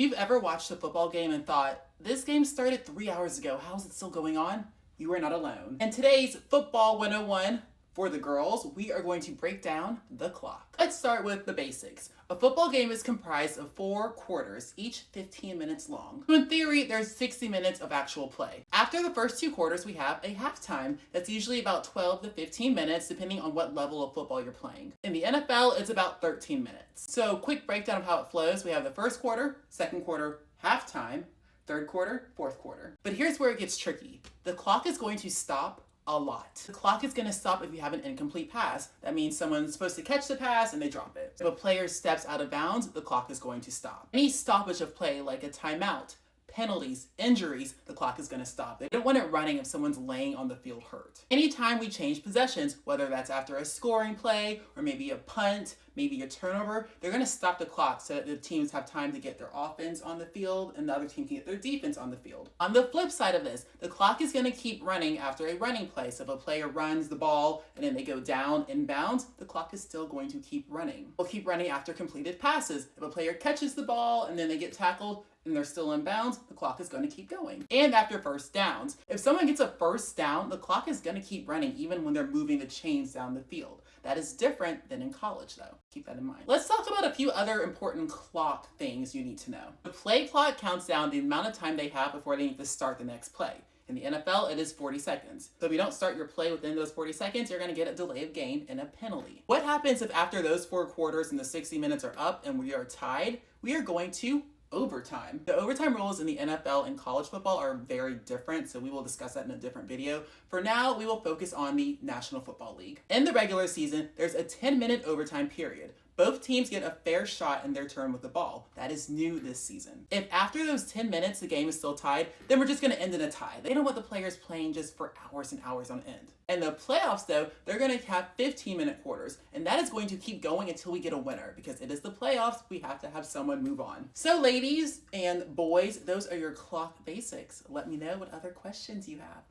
you've ever watched a football game and thought, this game started 3 hours ago, how is it still going on? You are not alone. In today's Football 101 for the girls, we are going to break down the clock. Let's start with the basics. A football game is comprised of 4 quarters, each 15 minutes long. So in theory, there's 60 minutes of actual play. After the first 2 quarters, we have a halftime that's usually about 12 to 15 minutes, depending on what level of football you're playing. In the NFL, it's about 13 minutes. So quick breakdown of how it flows. We have the first quarter, second quarter, halftime, third quarter, fourth quarter. But here's where it gets tricky. The clock is going to stop a lot. The clock is going to stop if you have an incomplete pass. That means someone's supposed to catch the pass and they drop it. If a player steps out of bounds, the clock is going to stop. Any stoppage of play, like a timeout, penalties, injuries, the clock is going to stop. They don't want it running if someone's laying on the field hurt. Anytime we change possessions, whether that's after a scoring play or maybe a punt, maybe a turnover, they're going to stop the clock so that the teams have time to get their offense on the field and the other team can get their defense on the field. On the flip side of this, the clock is going to keep running after a running play. So if a player runs the ball and then they go down in bounds, the clock is still going to keep running. We'll keep running after completed passes. If a player catches the ball and then they get tackled, and they're still in bounds, the clock is going to keep going. And after first downs, if someone gets a first down, the clock is going to keep running even when they're moving the chains down the field. That is different than in college though. Keep that in mind. Let's talk about a few other important clock things you need to know. The play clock counts down the amount of time they have before they need to start the next play. In the NFL, it is 40 seconds. So if you don't start your play within those 40 seconds, you're going to get a delay of game and a penalty. What happens if after those 4 quarters and the 60 minutes are up and we are tied? We are going to overtime. The overtime rules in the NFL and college football are very different, so we will discuss that in a different video. For now, we will focus on the National Football League. In the regular season, there's a 10-minute overtime period. Both teams get a fair shot in their turn with the ball. That is new this season. If after those 10 minutes the game is still tied, then we're just going to end in a tie. They don't want the players playing just for hours and hours on end. In the playoffs though, they're going to have 15-minute quarters, and that is going to keep going until we get a winner because it is the playoffs. We have to have someone move on. So ladies and boys, those are your clock basics. Let me know what other questions you have.